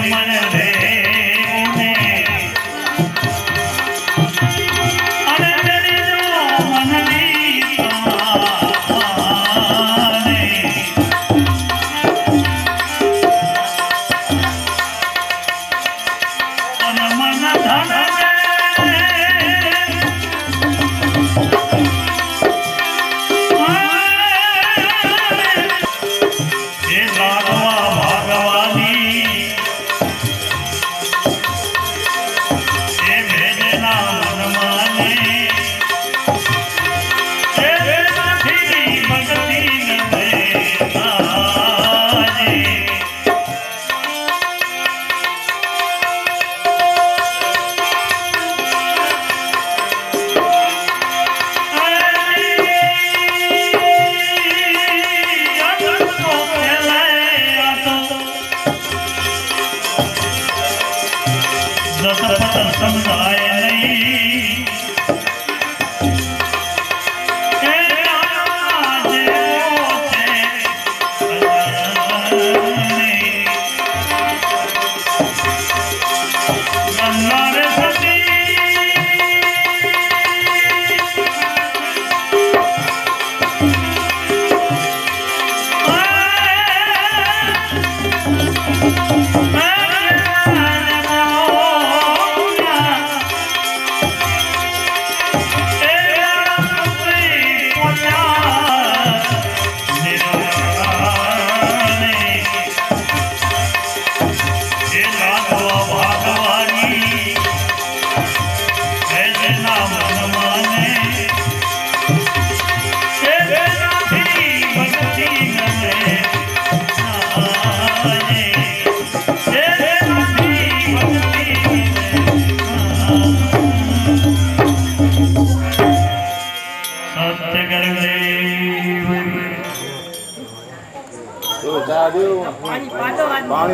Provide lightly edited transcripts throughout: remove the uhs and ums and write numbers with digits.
पानी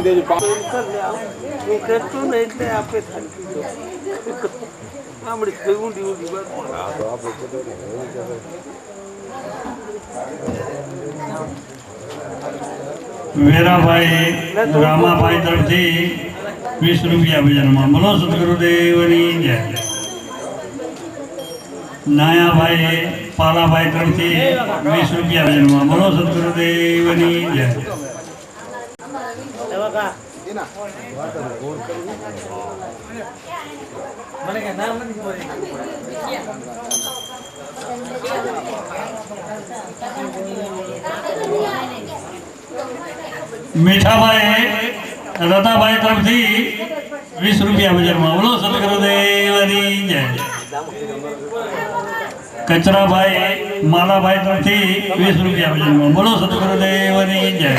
दे जो करतो नहीं એટલે આપે થાકી દો આમડી ઊંડી ઊંડી વાત હા તો આપણે વીરાભાઈ રામાભાઈ તરફથી 20 રૂપિયા ભજનમાં બોલો સદગુરુદેવની જય નાયાભાઈ પાલાભાઈ તરફથી 20 રૂપિયા ભજનમાં બોલો સદગુરુદેવની જય મીઠાભાઈ રતાભાઈ તરફથી 20 રૂપિયા બજારમાં બોલો સદગુરુદેવની જય કચરાભાઈ માલાભાઈ તરફથી 20 રૂપિયા બજારમાં બોલો સદગુરુદેવની જય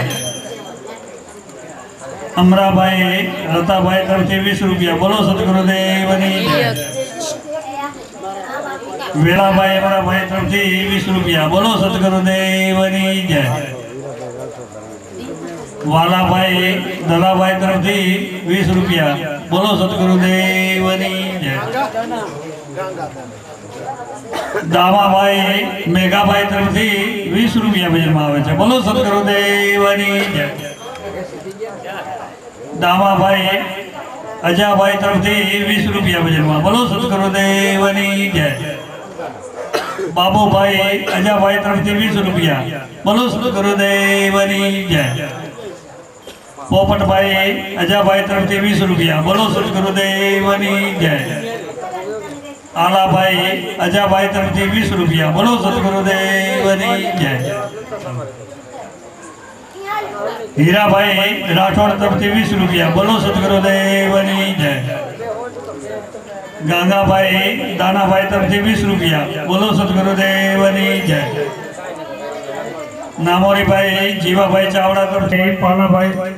અમરાભાઈ રતાભાઈ તરફથી 20 રૂપિયા બોલો સદગુરુદેવની જય વેળાભાઈ અમરાભાઈ તરફથી 20 રૂપિયા બોલો સદગુરુદેવની જય વાલાભાઈ દલાભાઈ તરફથી 20 રૂપિયા બોલો સદગુરુદેવની જય દામાભાઈ મેઘાભાઈ તરફથી 20 રૂપિયા બજારમાં આવે છે બોલો સદગુરુદેવની જય દામાભાઈ અજાભાઈ તરફથી 20 રૂપિયા બજારમાં બોલો સદગુરુદેવની જય બાબુભાઈ અજાભાઈ તરફથી 20 રૂપિયા બોલો સદગુરુદેવની જય પોપટભાઈ અજાભાઈ તરફથી 20 રૂપિયા બોલો સદગુરુદેવની જય આલાભાઈ અજાભાઈ તરફથી 20 રૂપિયા બોલો સદગુરુદેવની જય હીરાભાઈ રાઠોડ તરફથી 20 રૂપિયા બોલો સદગુરુદેવની જય ગાંગાભાઈ દાનાભાઈ તરફથી 20 રૂપિયા બોલો સદગુરુદેવની જય નામોરીભાઈ જીવાભાઈ ચાવડા તરફથી પાલાભાઈ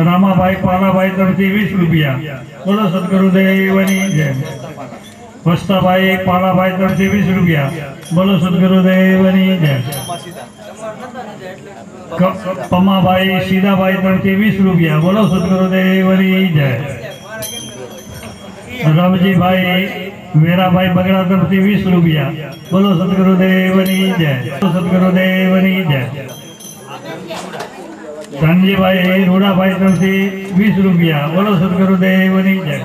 રામાભાઈ પાલાભાઈ તરફથી 20 રૂપિયા બોલો સદગુરુદેવની જય વસ્તાભાઈ પાલાભાઈ તરફથી 20 રૂપિયા બોલો સદગુરુદેવની જય પમાભાઈ સીધાભાઈ તરફથી 20 રૂપિયા બોલો સદગુરુદેવની જય રવજીભાઈ વેરાભાઈ બગડા તરફથી 20 રૂપિયા બોલો સદગુરુદેવની જય સદગુરુદેવની જય ધનજીભાઈ રૂડાભાઈ તરફથી 20 રૂપિયા. બોલો સદગુરુદેવની જય.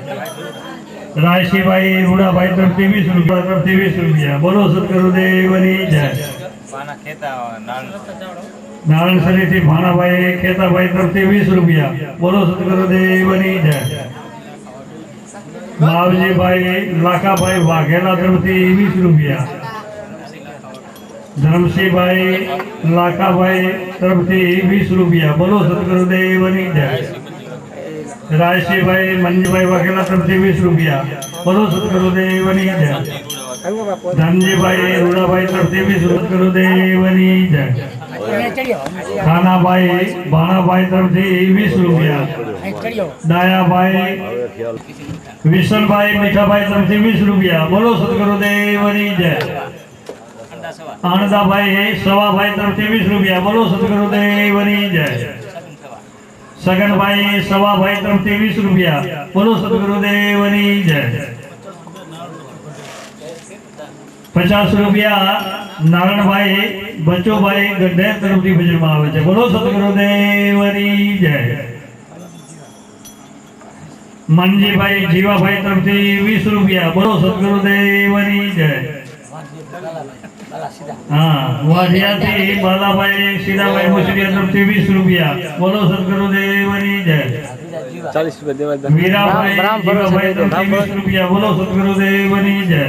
રાયસીભાઈ રૂડાભાઈ તરફથી 20 રૂપિયા. તરફથી 20 રૂપિયા. બોલો સદગુરુદેવની જય. નારણસરીથી ભાણાભાઈ ખેતાભાઈ તરફથી 20 રૂપિયા. બોલો સદગુરુદેવની જય. માવજીભાઈ લાખાભાઈ વાઘેલા તરફથી 20 રૂપિયા. ધરમસિંહભાઈ લાખાભાઈ તરફથી 20 રૂપિયા. બોલો સદગુરુદેવની જય. રાયસિંહભાઈ મંજીભાઈ વાઘેલા તરફથી 20 રૂપિયા. બોલો સદગુરુદેવની જય. ધનજીભાઈ રૂડાભાઈ તરફથી 20 સદગુરુદેવની જય. ખાનાભાઈ ભાણાભાઈ તરફથી 20 રૂપિયા. ડાયાભાઈ વિશનભાઈ મીઠાભાઈ તરફથી 20 રૂપિયા. બોલો સદગુરુદેવની જય. આનંદાભાઈ સવાભાઈ તરફથી 20 રૂપિયા. બોલો સદગુરુદેવની જય. સગનભાઈ સવાભાઈ તરફથી 20 રૂપિયા. બોલો સદગુરુદેવની જય. 50 રૂપિયા નારણભાઈ બચોભાઈ ગઢે તરફથી ભજનમાં આવે છે. બોલો સદગુરુદેવની જય. મનજીભાઈ જીવાભાઈ તરફથી 20 રૂપિયા. બોલો સદગુરુદેવની જય. વાઢિયાથી બાલાભાઈ સીધાભાઈ મુસરિયા તરફથી 20 રૂપિયા. બોલો સદગુરુદેવની જય. 40 રૂપિયા મીરાભાઈ જીવાભાઈ તરફથી 20 રૂપિયા. બોલો સદગુરુદેવની જય.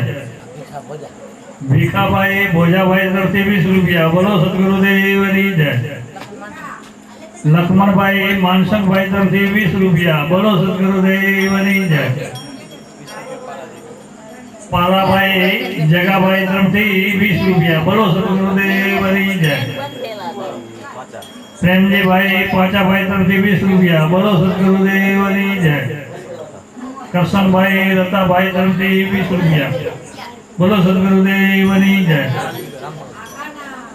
ભીખાભાઈ ભોજાભાઈ તરફથી 20 રૂપિયા. બોલો સદગુરુદેવની જય. લક્ષ્મણભાઈ માનસંગભાઈ તરફથી 20 રૂપિયા. બોલો સદગુરુદેવની જય. પાલાભાઈ જગાભાઈ તરફથી 20 રૂપિયા. બોલો સદગુરુદેવની જય. પ્રેમજીભાઈ પાચાભાઈ તરફથી 20 રૂપિયા. બોલો સદગુરુદેવની જય. કરશનભાઈ રતાભાઈ તરફથી 20 રૂપિયા. બોલો સદગુરુદેવની જય.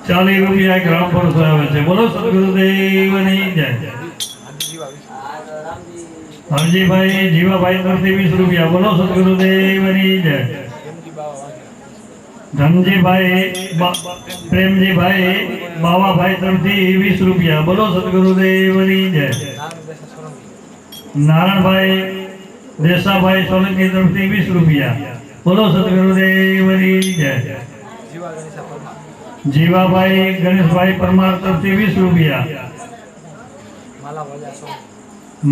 40 રૂપિયા ગ્રામ પરસો આવે છે. બોલો સદગુરુદેવની જય. હરજીભાઈ જીવાભાઈ તરફથી 20 રૂપિયા. બોલો સદગુરુદેવની જય. ધનજીભાઈ પ્રેમજીભાઈ બાવાભાઈ તરફથી 20 રૂપિયા. બોલો સદગુરુદેવની જય. નારણભાઈ દેસાભાઈ સોલંકી તરફથી 20 રૂપિયા. બોલો સદગુરુદેવની જય. જીવાભાઈ ગણેશભાઈ પરમાર તરફથી 20 રૂપિયા.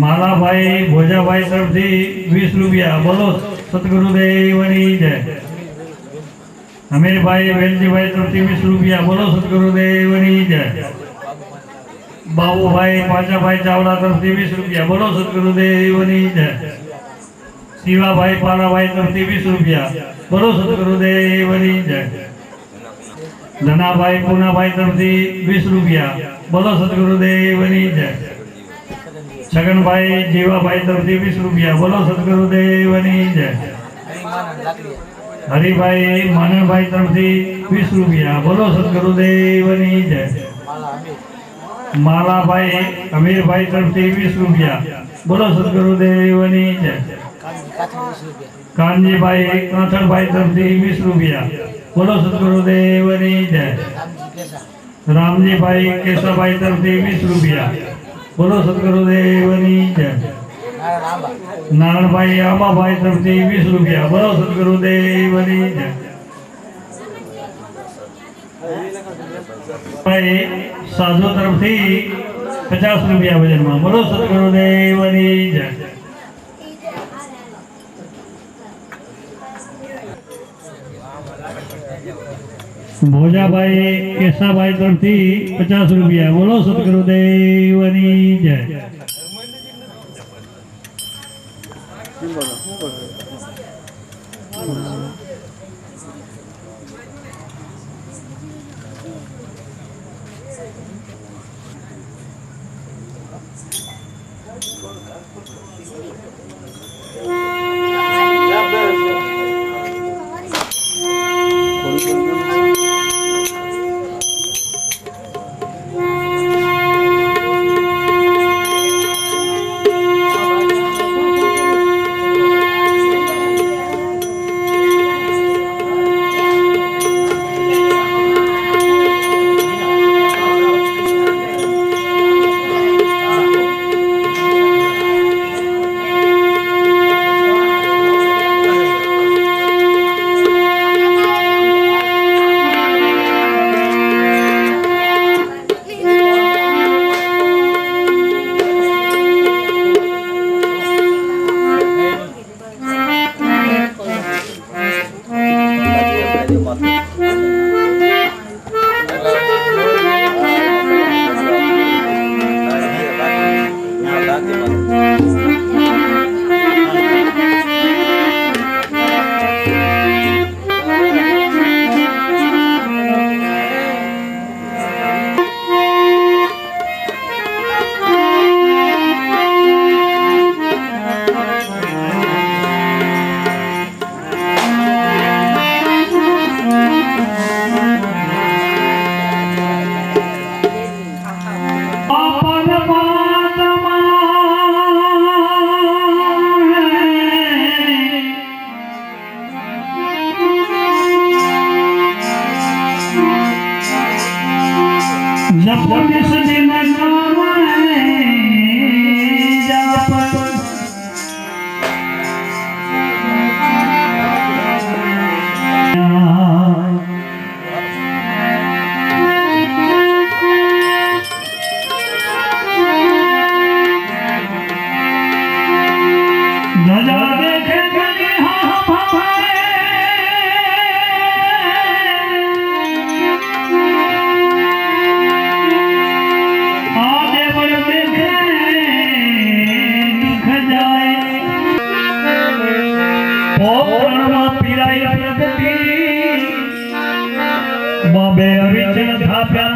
માલાભાઈ ભોજાભાઈ તરફથી 20 રૂપિયા. બોલો સદગુરુદેવની જય. અમીરભાઈ વેલજીભાઈ તરફથી 20 રૂપિયા. બોલો સદગુરુદેવની જય. બાબુભાઈ પાચાભાઈ ચાવડા તરફથી 20 રૂપિયા. બોલો સદગુરુદેવની જય. શિવાભાઈ પાલાભાઈ તરફથી 20 રૂપિયા. બોલો સદગુરુદેવની જય. ધનાભાઈ પૂનાભાઈ તરફથી 20 રૂપિયા. બોલો સદગુરુદેવની જય. છગનભાઈ જીવાભાઈ તરફથી 20 રૂપિયા. બોલો સદગુરુદેવની જય. હરિભાઈ માનણભાઈ તરફથી 20 રૂપિયા. બોલો સદગુરુદેવની જય. માલાભાઈ અમીરભાઈ તરફથી 20 રૂપિયા. બોલો સદગુરુદેવની જય. કાનજીભાઈ કાંઠળભાઈ તરફથી 20 રૂપિયા. બોલો સદગુરુદેવની જય. રામજીભાઈ કેશવભાઈ તરફથી 20 રૂપિયા. બોલો સદગુરુદેવની જય. નારણભાઈ આંબાભાઈ તરફથી 20 રૂપિયા. બોલો સદગુરુદેવની જય. ભાઈ સાધુ તરફથી 50 રૂપિયા વજનમાં. બોલો સદગુરુદેવની જય. ભોજાભાઈ કેશાભાઈ તરફથી 50 રૂપિયા. બોલો સદગુરુદેવની જય.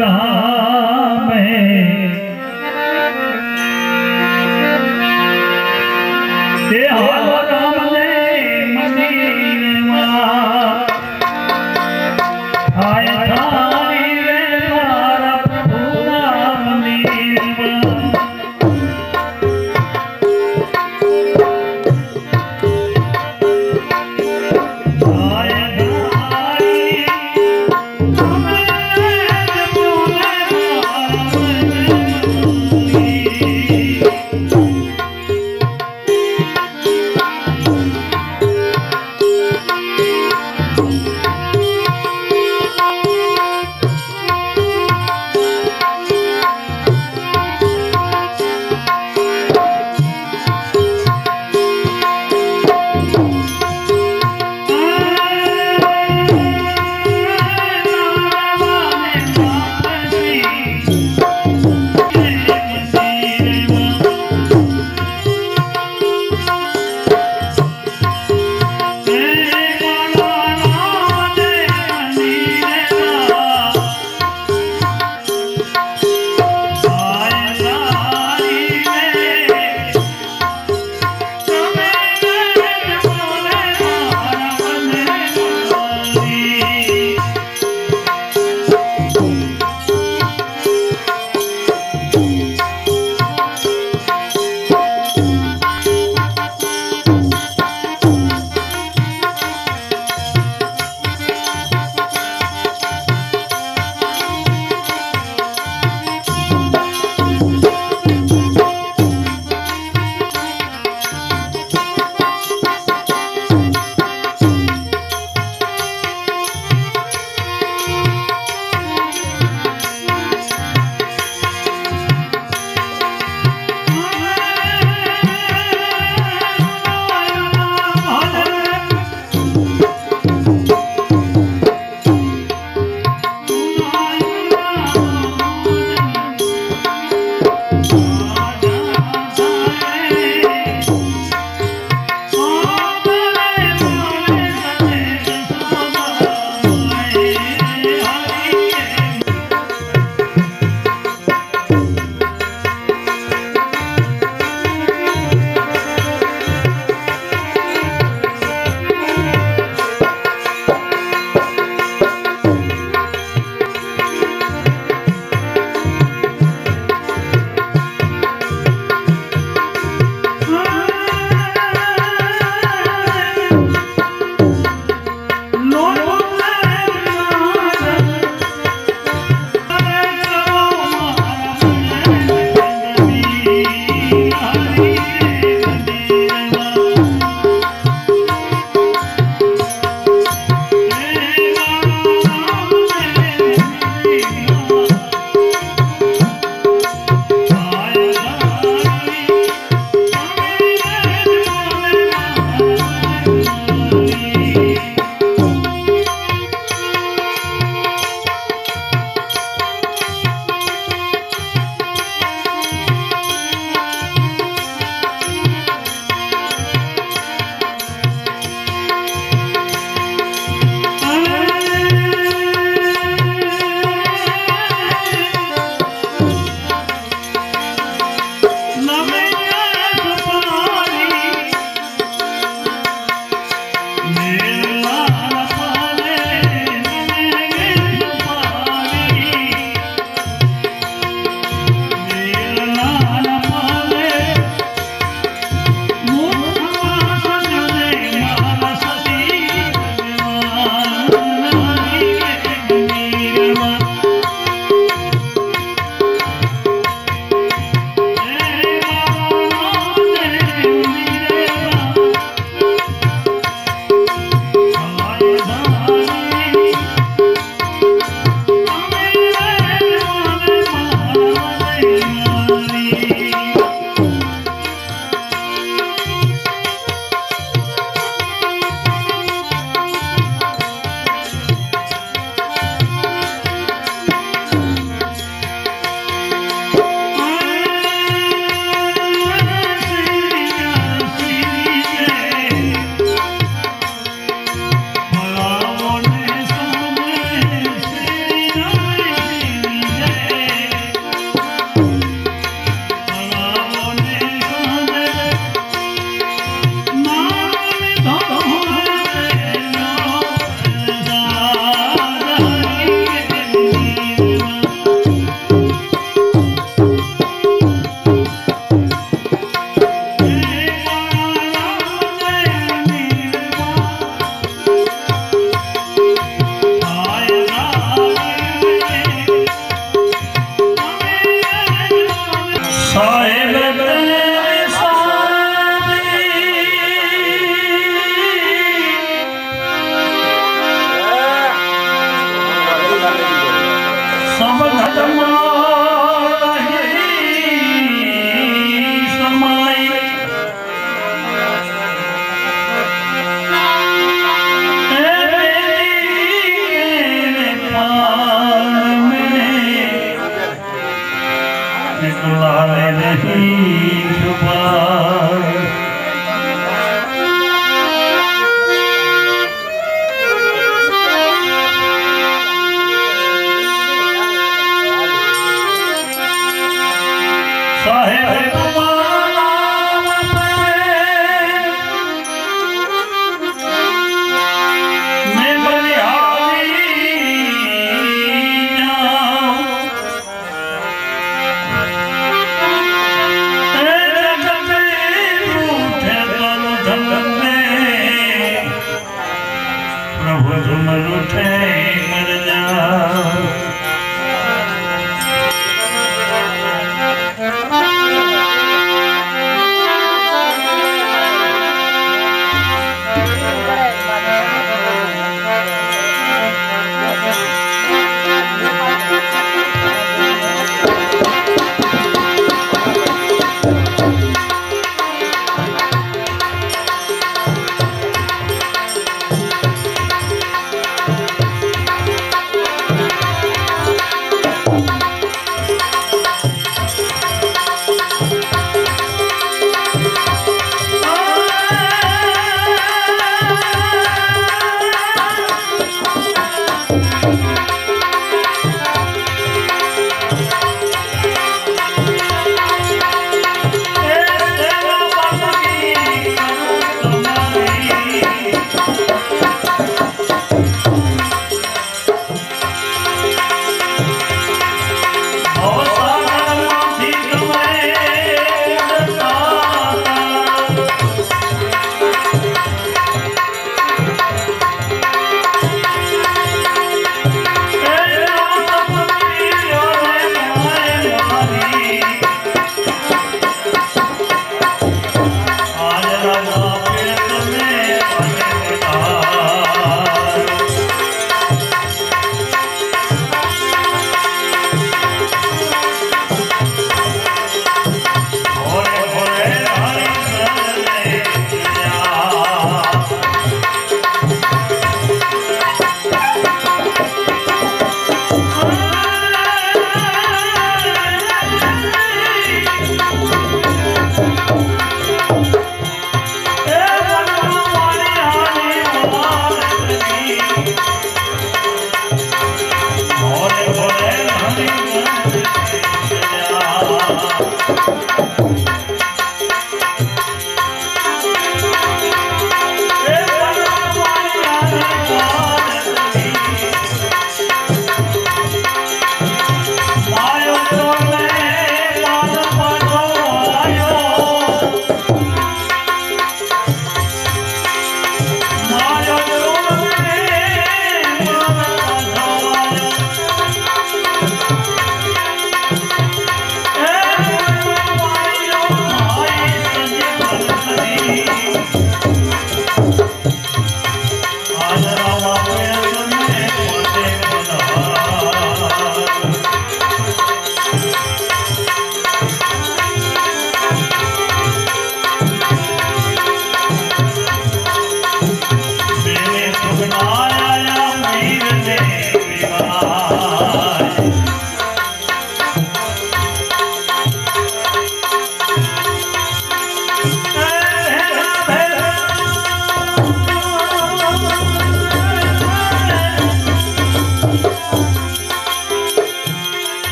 ગામે તે હાલો રામને મંદિરમાં આય થારી રે મારા પ્રભુના મંદિરમાં આય થારી તમે જમુના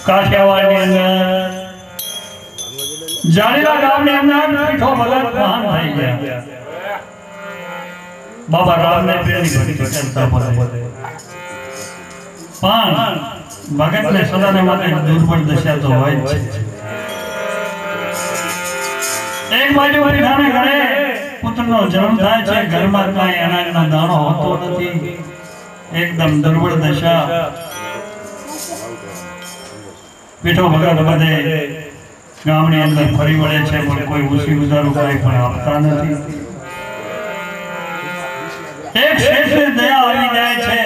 કાઠિયાવાડની અંદર જાણીલા ગામની અંદર પીઠો ભગત મહાન થઈ ગયા. બાબા રામને પ્રેરી ભક્તિ કરતા પડે પણ ભગતને સદાને માટે દુર્બળ દશા તો હોય જ છે. એક બાજુ પીઠાને ઘરે પુત્રનો જન્મ થાય છે, ઘરમાં કાંઈ અનાજનો દાણો હોતો નથી, એકદમ દુર્બળ દશા. પીઠો ભગત બધે ગામની અંદર ફરી વળે છે, પણ કોઈ ઉસી ઉધારું કાંઈ પણ આપતા નથી. એક શેઠને દયા આવી જાય છે,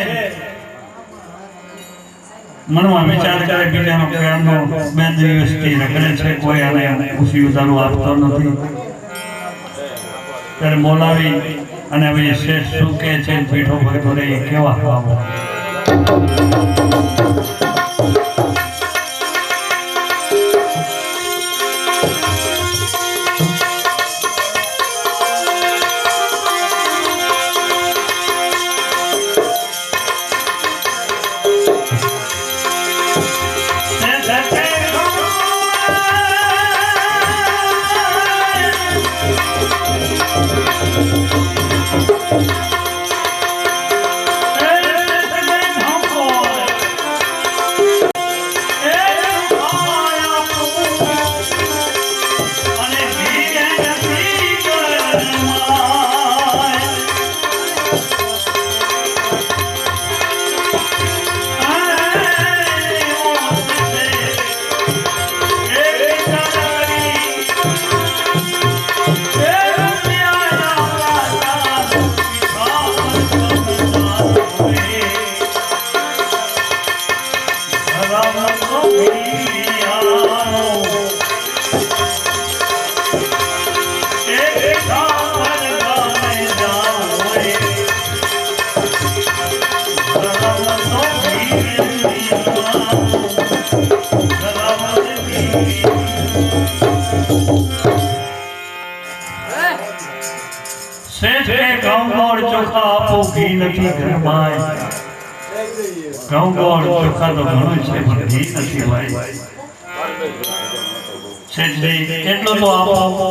મનમાં વિચાર કરે બીજાનો પ્રેમનો 2 દિવસથી રખડે છે, કોઈ આને ઉસી ઉધારું આપતો નથી. ત્યારે બોલાવી અને હવે શેઠ શું કહે છે, પીઠો ભગતોને એ કેવા આવો. ચોખા આપો, ઘી નથી ઘરમાં. ઘઉં ગોળ ચોખા તો ઘણું છે, પણ ઘી નથી ભાઈ. શેઠજી એટલું તો આપો,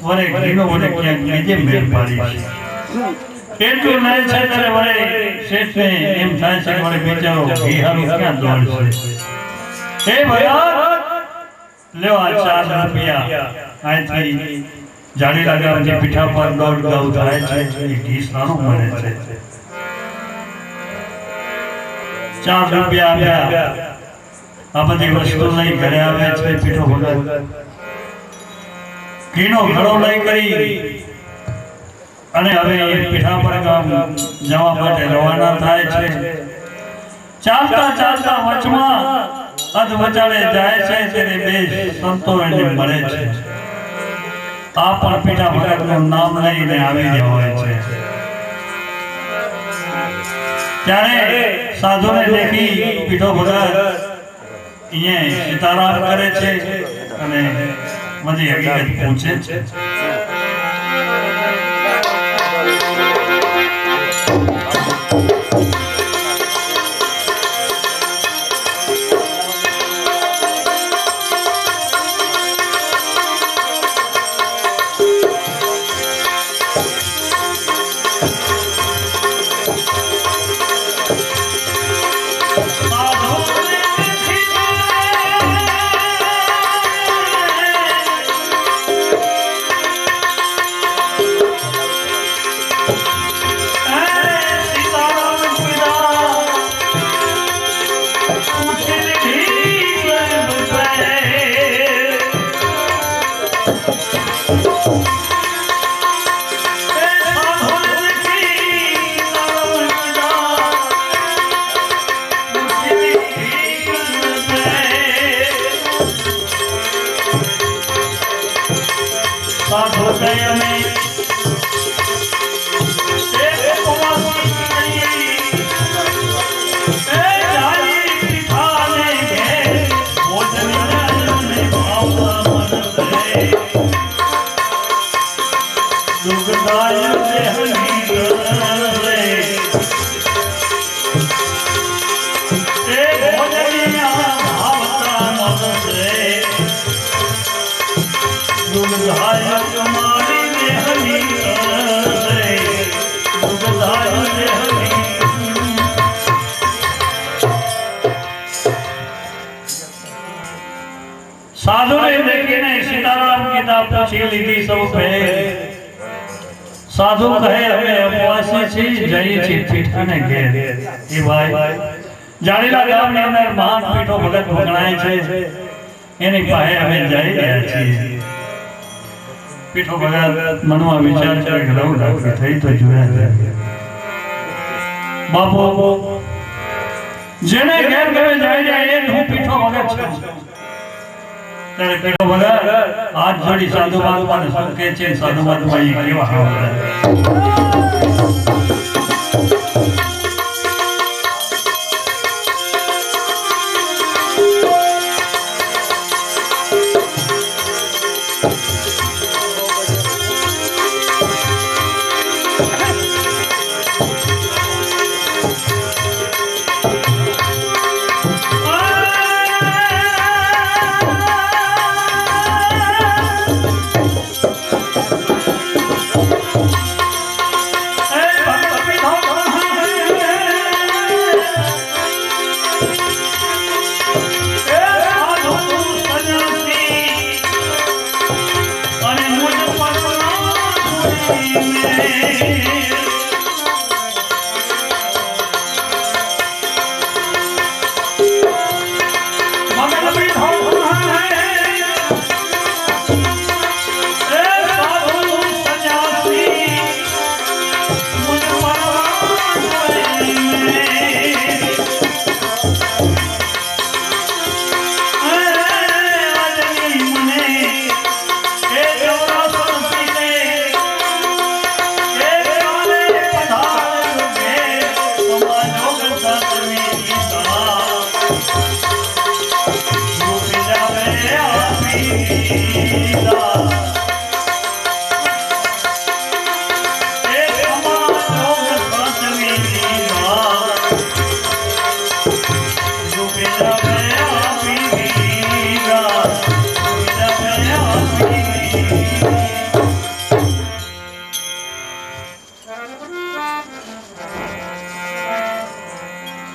વરે ઘીનો મને ક્યાંક બીજે મેળ પાડી છે. એટલું નહીં છે ત્યારે વરે શેઠને એમ થાય છે કે વરે બિચારો ઘી હારું ક્યાં દોડશે. હે ભયા લ્યો આ 4 રૂપિયા અહીંથી જાડેલા ગામથી પીઠા પર 1.5 ગાઉ થાય છે, એ ઘી સારું મળે છે. 4 રૂપિયા આપ્યા. આ બધી વસ્તુ લઈ ઘરે આવે છે પીઠો ભગત. ઘીનો ઘડો લઈ કરી અને હવે એ પીઠા પર ગામ જવા માટે રવાના થાય છે. ચાલતા ચાલતા વચમાં અધ વચાળે જાય છે, ત્યારે 2 સંતો એને મળે છે. આ પણ પીઠા ભગતનું નામ લઈને આવી રહ્યા હોય છે. ત્યારે સાધુને દેખી પીઠો ભગત અહીંયા સીતારામ કરે છે અને બધી હકીકત પૂછે છે. સાધુ ને દેખીને સીતારામ કીધા પૂછી લીધી સૌ સાધુ કહે અમે ઉપવાસી છીએ જઈ છીએ પીઠાને ઘેર એ ભાઈ જાડેલા ગામની અંદર મહાન પીઠો ભગત વગણાય છે એની પાસે અમે જઈ રહ્યા છીએ પીઠો ભગત મનમાં વિચાર છે કે રહું રાખી થઈ તો જોયા બાપુ જેને ઘેર ઘરે જાય જાય એ હું પીઠો ભગત છું ત્યારે પીઠો ભગત હાથ જોડી સાધુ મહાત્માને શું કહે છે સાધુ મહાત્મા એ કેવા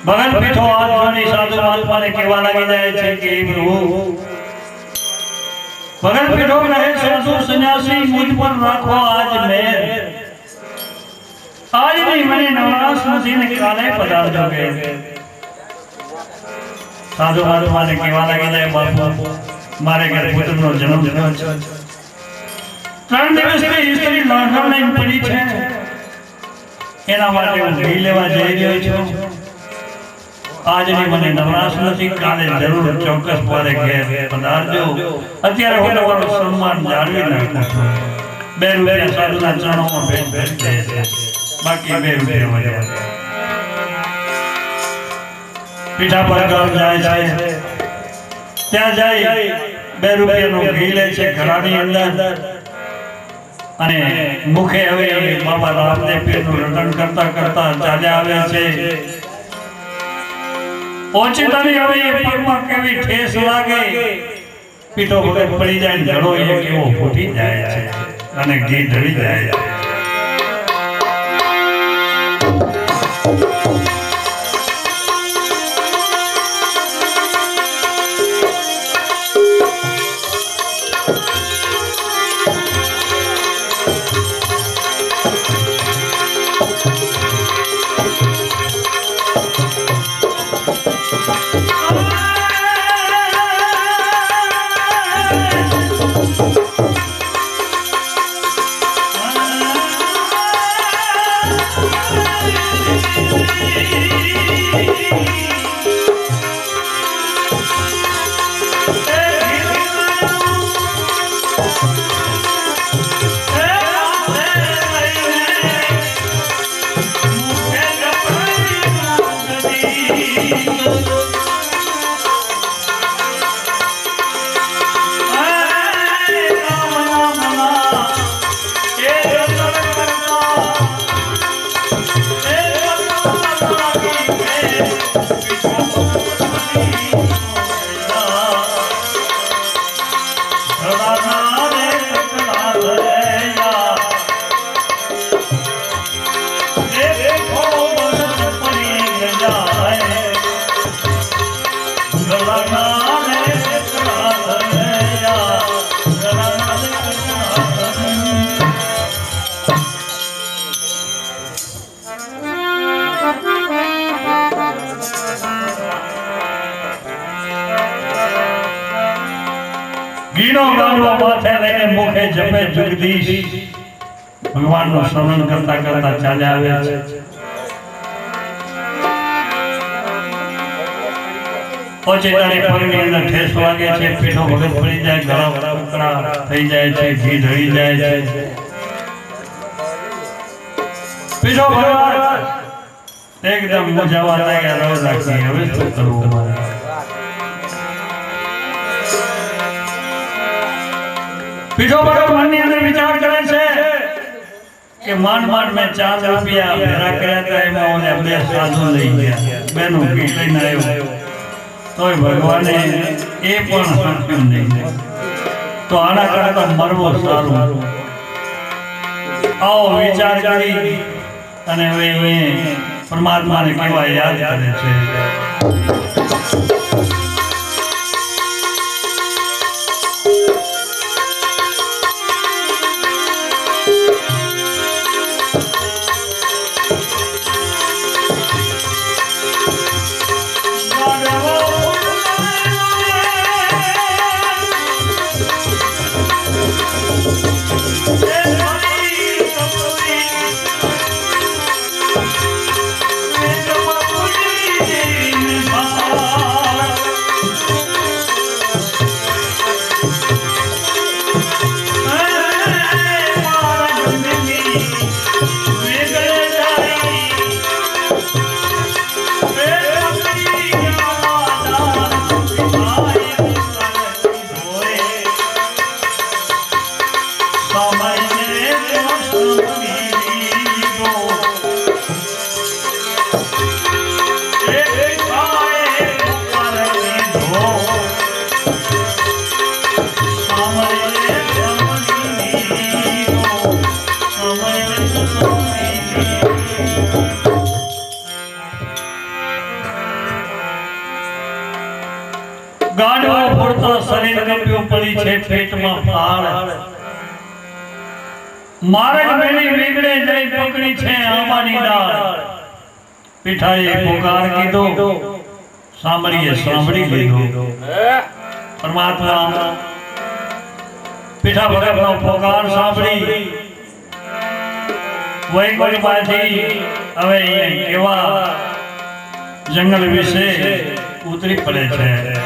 ભગત પીઠો હાથ જોડી સાધુ મહાત્માને કહેવા લાગી જાય છે કે પ્રભુ ભગત પીઠો કહે સાધુ સંન્યાસી મુજ પર રાખો આજ મેર આજ નહીં મને નવરાશ નથી ને કાલે પધારજો કે સાધુ મહાત્માને કહેવા લાગી જાય બાપુ મારે ઘરે પુત્રનો જન્મ થયો છે 3 દિવસથી સ્ત્રી લાડવા લઈને પડી છે એના માટે હું ઘી લેવા જઈ રહ્યો છું આજની મને નવરાશ નથી કાલે જરૂર ચોક્કસ મારે ઘેર પધારજો અત્યારે હું તમારું સન્માન જાળવી નાખું છું 2 રૂપિયા સાધુના ચરણોમાં ભેટ ભેટ દે છે બાકી 2 રૂપિયા મળ્યા પીઠા પર ગામ જાય છે ત્યાં જાય 2 રૂપિયાનું ઘી લે છે ઘડાની અંદર અને મુખે હવે બાબા રામદેવ પીરનું રટણ કરતા કરતા ચાલ્યા આવે છે ઓચિતાની હવે પગમાં કેવી ઠેસ લાગે પીઠો વગર પડી જાય ઘડો એ કેવો ફૂટી જાય છે અને ઘી ઢળી જાય છે પીડો ગાંડવો માથે લઈને મુખે જપે જગદીશ ભગવાનનું સ્મરણ કરતા કરતા ચાલ્યા આવે છે પછી તારી પગની અંદર ઠેસ વાગે છે પીઠો ભગત પડી જાય ગળા ટુકડા થઈ જાય છે ઘી ઢળી જાય છે પીઠો ભગવાન એકદમ મુજાવા લાગ્યા રવ રાખી હવે શું કરવું મારે પીઠો ભગવાનની અંદર વિચાર કરે છે કે માંડ મેં 4 રૂપિયા ભેરા કર્યા હતા એમાં ઓને બે સાધુ લઈ ગયા બેનું ઘી લઈને આવ્યો તોય ભગવાને એ પણ સાંભળ્યું નહીં તો આના કરતા મરવો સારું આવો વિચાર કરી અને હવે પરમાત્માને કેવા યાદ કરે છે ગાંડવો ફોડતો શરીર કંપ્યું પડી છે પેટમાં ફાળ માર્ગ મેલી વીગડે જઈ પકડી છે આંબાની ડાળ પીઠાએ પોકાર કીધો સાંભળી લીધો પરમાત્મા પીઠા ભગતનો પોકાર સાંભળી વૈકુંઠમાંથી હવે કેવા જંગલ વિશે ઉતરી પડે છે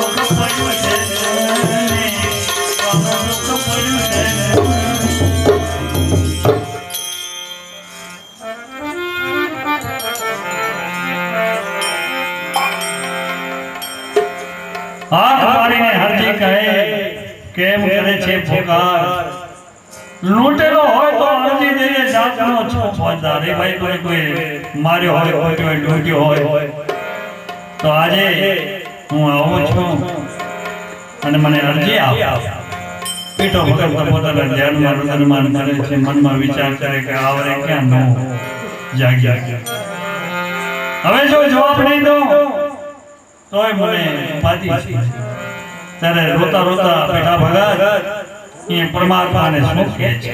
દુઃખ પડ્યું છે મારું દુઃખ પડ્યું છે હાથ પાડીને હરજી કહે કેમ કરે છે પુકાર લૂંટેલો હોય તો હરજી દઈએ જાતનો છો રે ભાઈ કોઈ માર્યો હોય કોઈ લૂંટ્યો હોય તો આજે હું આવું છું અને મને અરજી આપ પીઠો ભગત પોતાના ધ્યાનમાં રુદનમાન કરે છે મનમાં વિચાર કરે કે આવરે ક્યાં નો જાગ્યા હવે જો જવાબ નહીં દઉં તોય મને પાતી છે ત્યારે રોતા રોતા પીઠા ભગત એ પરમાત્માને શું કહે છે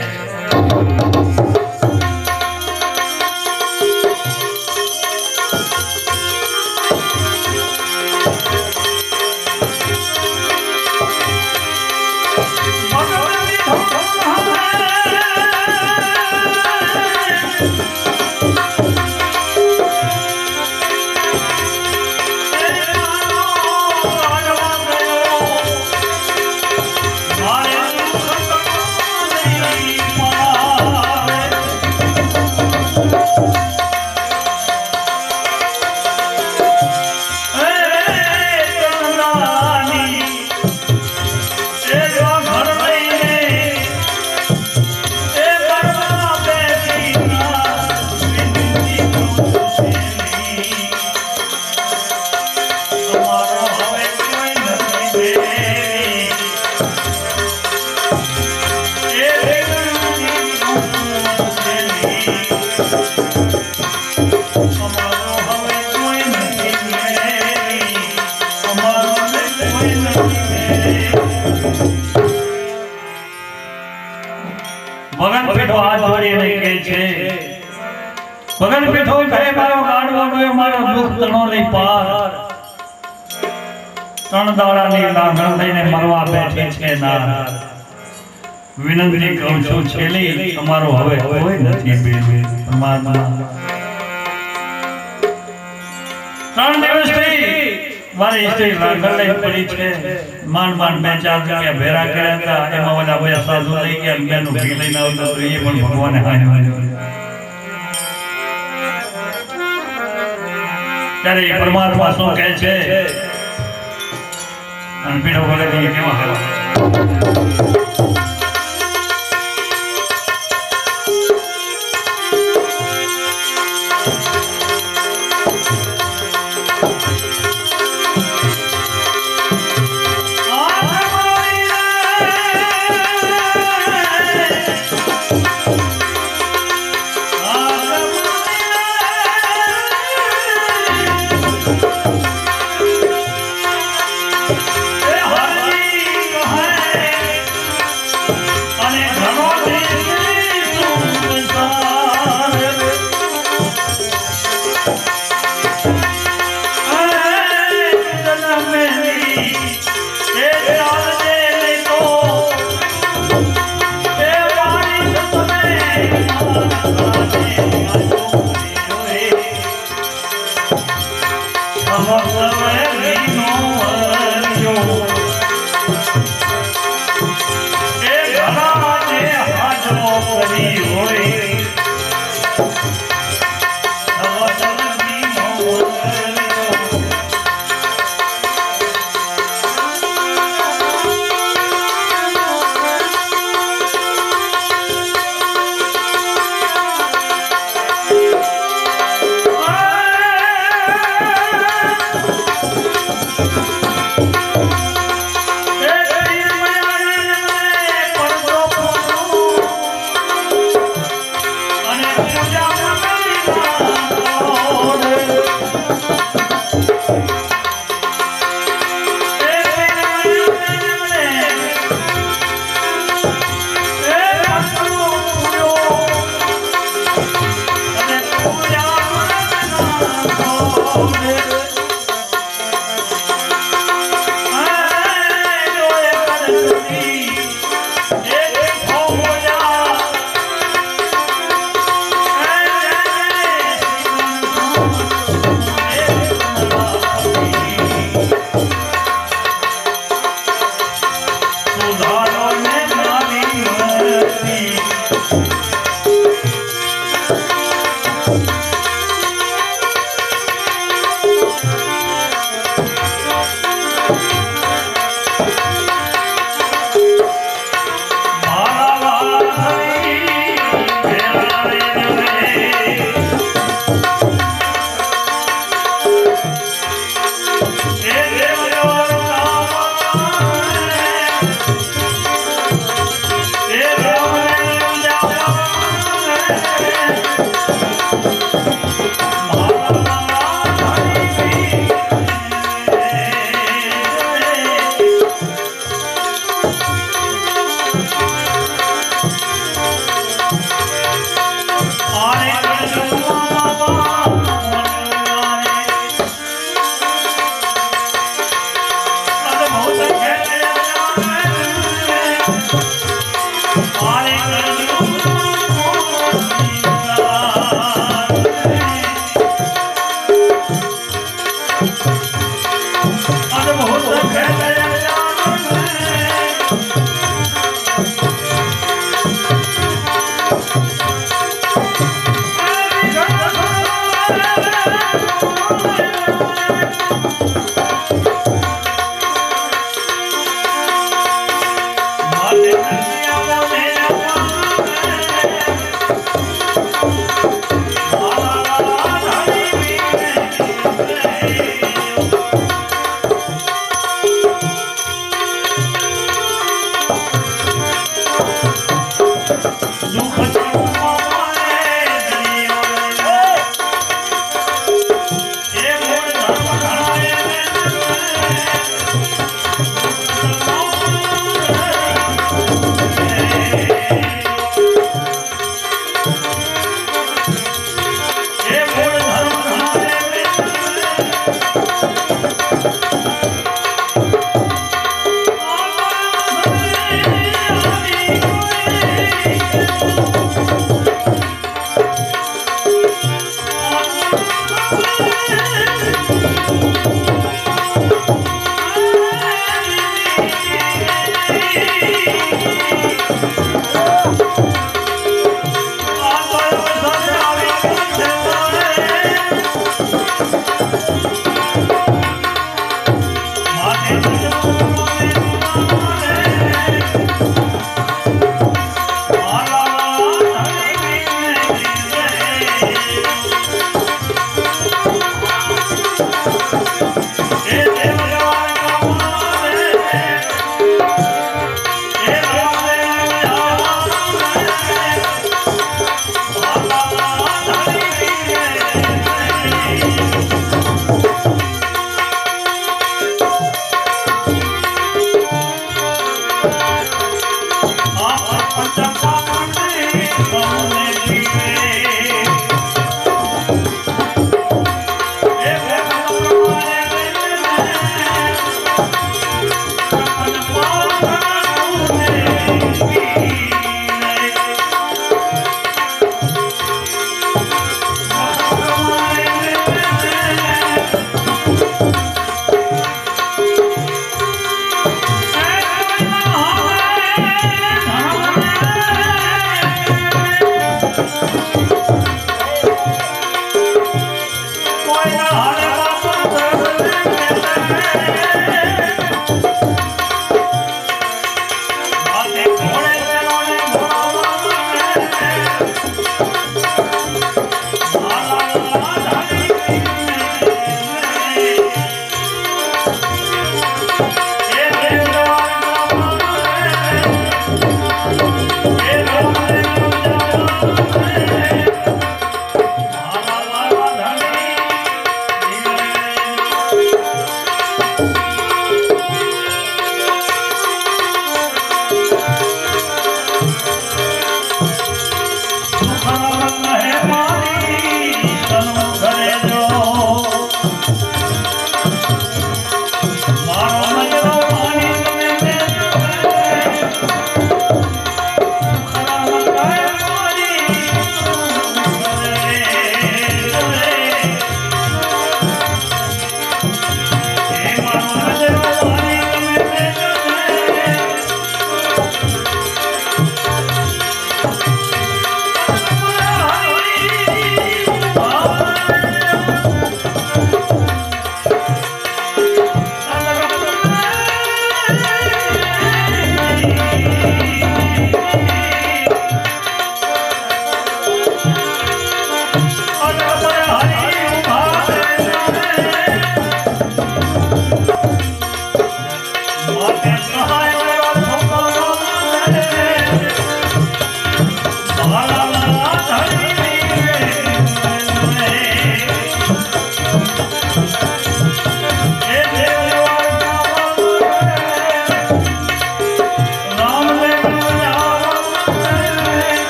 ભગન પીઠો હાથ જોડીને કહે છે ભગન પીઠો કહે મારો ગાડવો ગયો મારો દુઃખ તણો નહીં પાર ત્રણ દાડાની લાગણ લઈને મરવા બેઠી છે નાર વિનંતી કહું છું છેલ્લી તમારો હવે કોઈ નથી બેન પરમાત્મા ત્રણ દિવસથી મારી સ્ત્રી લાગણ લઈ પડી છે માંડ માંડ બે ચાર જગ્યા ભેરા કર્યા હતા એમાં બધા બધા સાધુ લઈ ગયા બેનું ઘી લઈને આવતો તો એ પણ ભગવાને હાજર ત્યારે એ પરમાત્મા શું કહે છે અને પીઠો ભગત કેવા કહેવા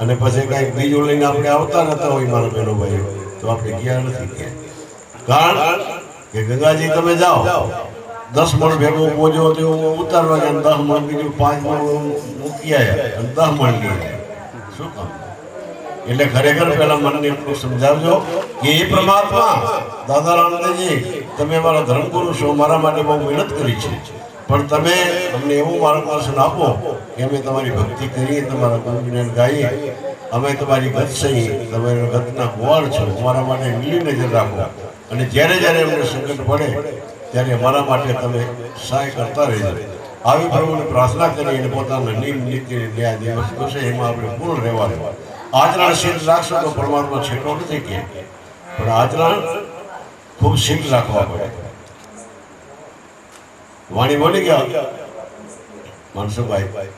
અને પછી કઈક બીજું લઈને આપણે આવતા નતા હોય મારા બેનો ભાઈ તો આપણે ગયા નથી કારણ કે ગંગાજી તમે જાઓ 10 મણ ભેગો પોજો તો ઉતારવા ગયા 10 મણ બીજું 5 મણ મૂકી આવ્યા અને 10 મણ લઈ શું કામ એટલે ખરેખર પહેલા મનને એટલું સમજાવજો કે એ પરમાત્મા દાદા રામદેવજી તમે મારા ધર્મગુરુ છો મારા માટે બહુ મહેનત કરી છે પણ તમે અમને એવું માર્ગદર્શન આપો કે અમે તમારી ભક્તિ કરીએ તમારા ગુણગાન ગાઈએ અમે તમારી ગત સહી તમારા ગતના કુવાડ છો અમારા માટે મિલી નજર રાખો અને જ્યારે જ્યારે અમને સંકટ પડે ત્યારે અમારા માટે તમે સહાય કરતા રહેજો આવી પ્રભુને પ્રાર્થના કરી અને પોતાના નિયમ નીતિ ન્યાય દિવસ કરશે એમાં આપણે પૂર્ણ રહેવાનું આચરણ શીલ રાખશો તો પરમાત્મા છેટો નથી કે પણ આચરણ ખૂબ શીલ રાખવા પડે વાણી બોલી ગયા મનસુખભાઈ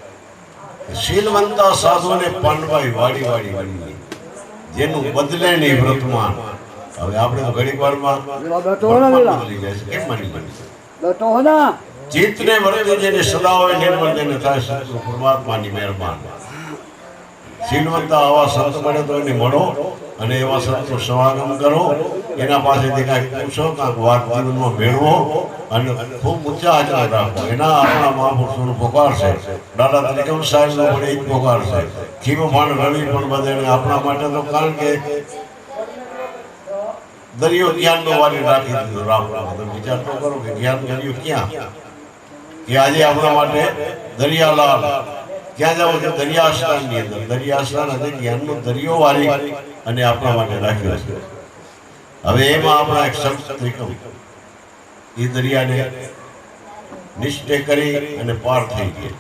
શીલવંતા સાધુને પાનભાઈ વાડી વાડી બની જેનું બદલે નહીં વર્તમાન હવે આપણે તો ઘડીક વારમાં બદલી જાય છે કેમ માની બની ચિત્તને વર્તે જેને સદા હોય નિર્મળ જેને થાય સત્ય પરમાત્માની મહેરબાન શીલવંતા આવા સંત મળે તો એને મળો અને એવા સંતનો સમાગમ કરો એના પાસેથી કાંઈક પૂછો કાંઈક વાત જીવનમાં મેળવો અને ખૂબ ઊંચા આચરણ રાખો એના આપણા મહાપુરુષોનો પોકાર છે દાદા ત્રિકમ સાહેબનો પણ એ જ પોકાર છે ખીમો ભાણ રવિ પણ બધે આપણા માટે તો કારણ કે દરિયો જ્ઞાનનો વાલી રાખી દીધો રામમાં તમે વિચાર તો કરો કે જ્ઞાન દરિયો ક્યાં કે આજે આપણા માટે દરિયાલાલ ક્યાં જાવ છે દરિયાસ્થાનની અંદર દરિયાસ્થાન અને જ્ઞાનનો દરિયો વાળી અને આપણા માટે રાખ્યો છે હવે એમાં આપણા એક સંત ત્રિકમ એ દરિયાને નિશ્ચય કરી અને પાર થઈ ગયા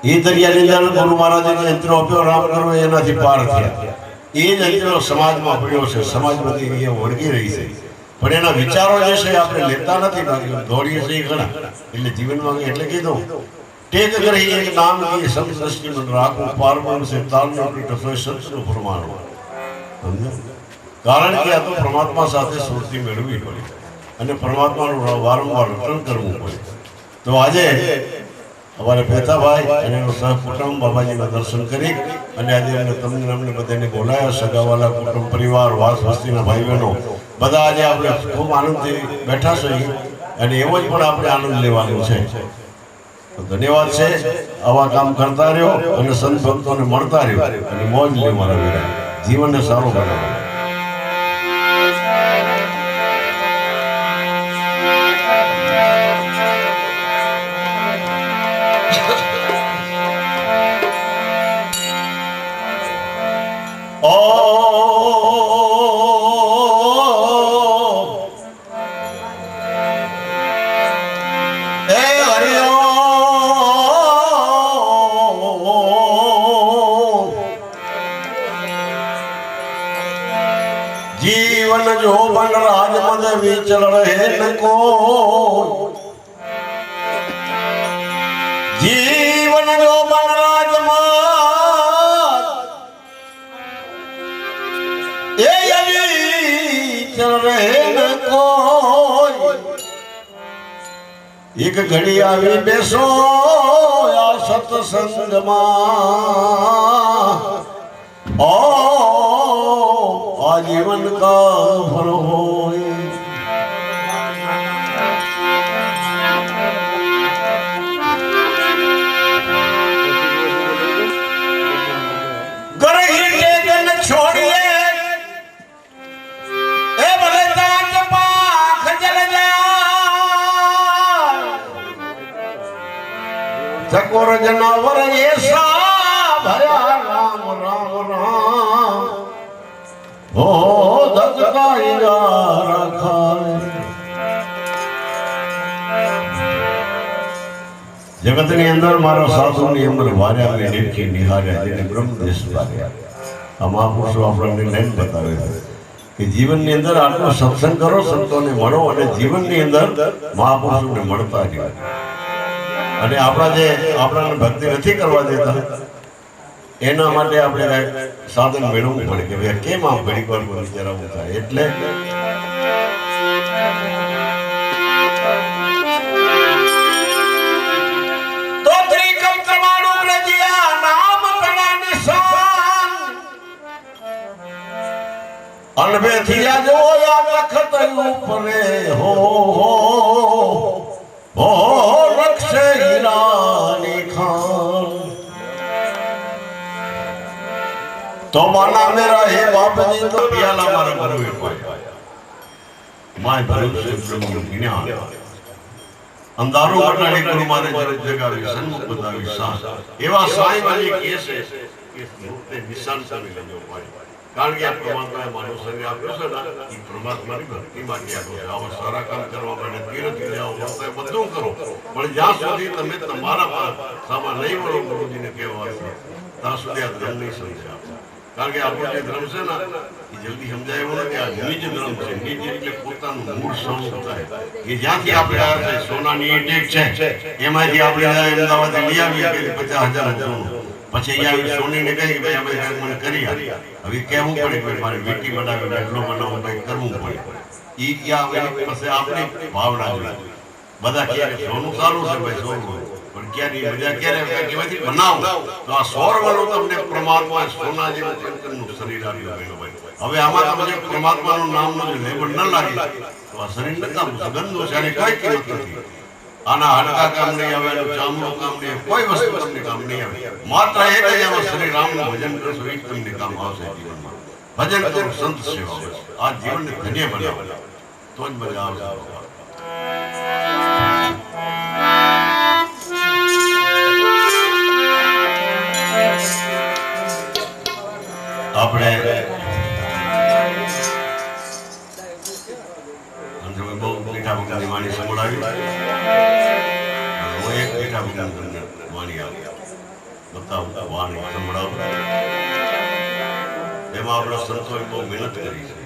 એ દરિયાની અંદર ગુરુ મહારાજે યંત્રો આપ્યો રામ કરો એનાથી પાર થયા એ જ યંત્રો સમાજમાં પડ્યો છે સમાજ બધી એ વળગી રહી છે પણ એના વિચારો જે છે આપણે લેતા નથી બાકી દોડીએ છીએ ઘણા એટલે જીવનમાં એટલે કીધું ટેક કરી એક નામ की संत दृष्टि में राखो पारमान से तालना पीठ सोय संतનું પ્રમાણ સમજો કારણ કે આ તો પરમાત્મા સાથે સુરતી મેળવવી પડે અને પરમાત્માનું વારંવાર રટણ કરવું પડે તો આજે અમારે પેથાભાઈ અને એનો સહકુટુંબ બાબાજીના દર્શન કરી અને આજે અમને તમને અમને બધાને બોલાયા સગાવાલા કુટુંબ પરિવાર વાસ વસ્તીના ભાઈ બહેનો બધા આજે આપણે ખૂબ આનંદથી બેઠા છીએ અને એવો જ પણ આપણે આનંદ લેવાનો છે ધન્યવાદ છે આવા કામ કરતા રહ્યો અને સંત ભક્તોને મળતા રહ્યો અને મોજ લે મારા વીરા જીવનને સારું બનાવો ઓ जीवन जो बन राज मद विचल रहे न को जीवन जो बन राज मद विचल रहे न को एक घड़ी आवी बेसो या सत्संग ओ आजीवन का फल होए गरही के जन छोड़िए ए भले जात पाख जल जा चकोर जनावर ऐसा भया राम राम राम हो धजकाईगा रखाए जगत ની અંદર મારા સાધુ ની ઉંમર વાર્યા મેં નિરખી નિહાર્યા જેને બ્રહ્મદેશ વાર્યા આ મહાપુરુષો આપણને લઈને બતાવે છે કે જીવનની અંદર આટલો સત્સંગ કરો સંતોને મળો અને જીવનની અંદર મહાપુરુષોને મળતા રહો અને આપણા જે આપણાને ભક્તિ નથી કરવા દેતા એના માટે આપણે કાંઈક સાધન મેળવવું પડે કે ભાઈ કેમ આમ ઘડીક વાર વિચારવું થાય એટલે તો ત્રિકમ તમારું રજિયા નામ તના નિશાન અનબેથિયા જોયા તખત ઉપરે હો रक्ष हीरानी खान तो माना मेरा हे बाप जी तो पियाला मारा भरवे पाया माय भरोसे ब्रह्म ज्ञान अंधारो वटाणी गुरु मारे जगावी सन्मुख बतावी साथ एवा साई वाली केस है इस रूप में निशान सामी लजो पाए કારણ કે આ પરમાત્માએ માનવ શરીર આપ્યો છે ને એ પરમાત્માની ભક્તિ માટે આપ્યો છે આવા સારા કામ કરવા માટે તીર્થ જાઓ વર્તાય બધું કરો પણ જ્યાં સુધી તમે તમારા સામા નહીં વળો ગુરુજીને કહેવા ત્યાં સુધી આ ધર્મ નહીં સમજાય કારણ કે આપણો જે ધર્મ છે ને એ જલ્દી સમજાય એવું નથી આ નિજ ધર્મ છે નિજ એટલે પોતાનું મૂળ સ્વરૂપ થાય કે જ્યાંથી આપણે આવ્યા છે સોનાની ઈંટ છે એમાંથી આપણે અમદાવાદથી લઈ આવીએ 50,000 હજારનું પછી અહીંયા સોની ને કહી ભાઈ અમે મને કરી હવે કેવું પડે કે મારે વીટી બનાવે એટલો બનાવો કંઈક કરવું પડે ઈ ક્યાં આવે પછી આપણી ભાવના જોઈએ બધા કહે કે સોનું સારું છે ભાઈ સોનું પણ ક્યારે મજા ક્યારે કહેવાથી બનાવો તો આ સોર વાળું તમને પરમાત્મા સોના જેવું ચિંતનનું શરીર આવ્યું ભાઈ હવે આમાં તમને પરમાત્માનું નામનું જે લેબલ ન લાગે તો આ શરીર નકામું છે ગંદુ છે અને કઈ કિંમત નથી આના હાડકા કામ નહીં આવે ચામડું કામ નહીં કોઈ વસ્તુ તમને કામ નહીં આવે માત્ર એક જ આમાં શ્રી રામનું ભજન કરશો એ તમને કામ આવશે જીવનમાં ભજન કરો સંત સેવા આ જીવનને ધન્ય બનાવો તો જ મજા આવશે આપણે બહુ મીઠા ભગવાનની વાણી સંભળાવી એક મીઠા ભગવાન વાણી આવી બતાવું વાણી સંભળાવું એમાં આપણા સંતોએ બહુ મહેનત કરી છે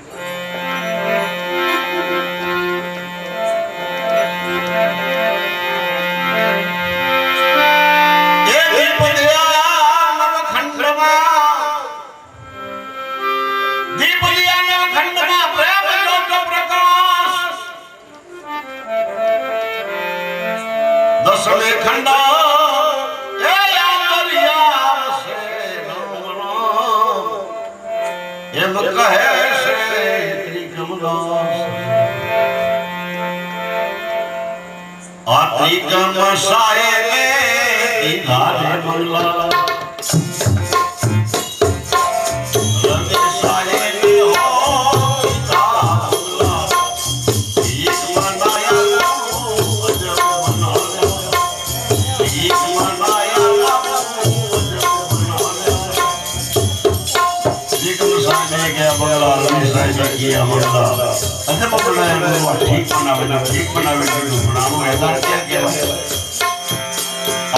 दसमे खंडा ए यारिया से राम एम कहे से त्रिकमदास त्रिकम साए में इधारे मंगला किया होता अच्छा बोलना है वो ठीक बनावे जो बनाओ ऐसा क्या क्या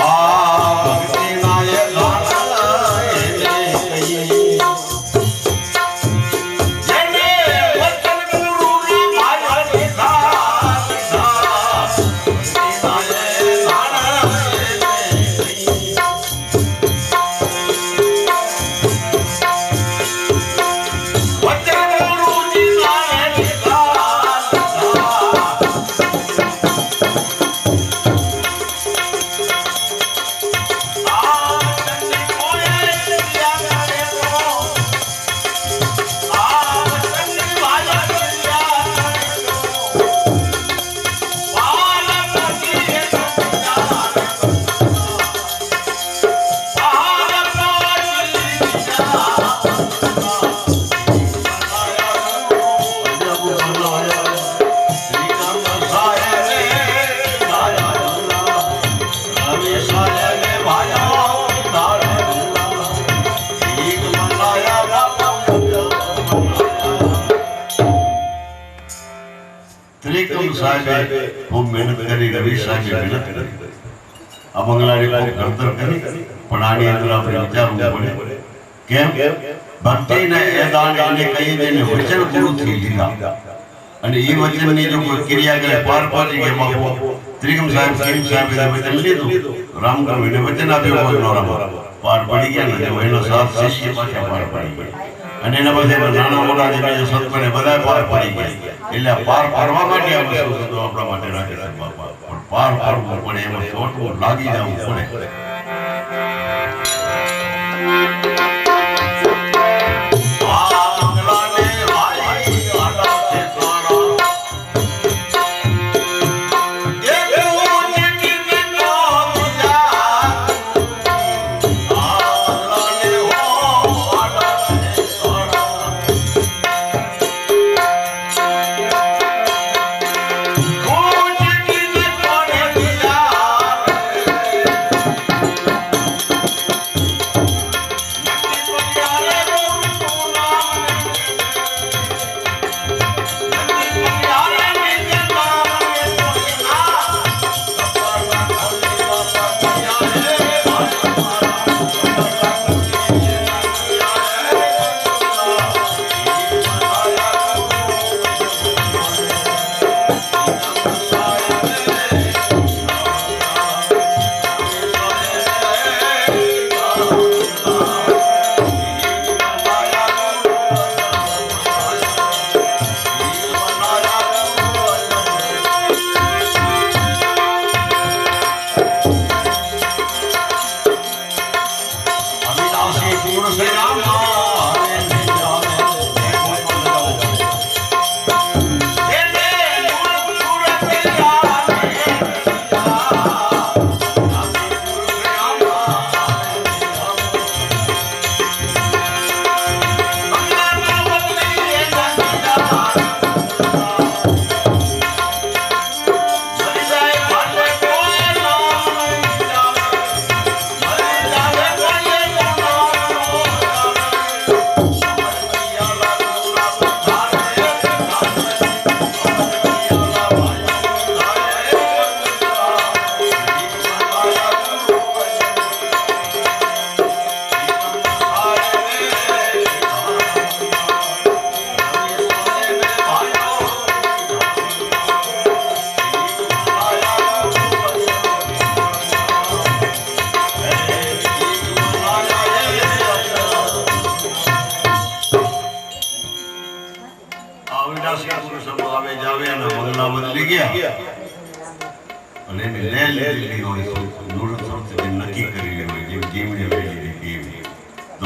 आ भक्ति नाय गाना ये कहिए जने वचन ત્રિકમ સાહેબે ખૂબ મહેનત કરી, રવિ સાહેબે મહેનત કરી, આ બંગલાની ખૂબ ઘડતર કરી, પણ આની અંદર આપણે વિચારવું પડે કેમ ભક્તિને એ દાન એને કહી દઈને વચન ગુરુથી લીધા અને એ વચનની જો કોઈ ક્રિયા કરે પાર પાડી કે એમાં ત્રિકમ સાહેબ વચન લીધું, રામગુરુને વચન આપ્યું વગનોરામાં પાર પડી ગયા ને એનો સાથ શિષ્ય પાછા પાર પડી ગયા અને એના પછી નાના મોટા જે બીજા સંતોને બધા પાર પડી ગયા. એટલે પાર પાડવા માટે આ વસ્તુ આપણા માટે રાખે છે બાપા, પણ પાર પાડવું પડે, એમાં ચોટવું લાગી જવું પડે.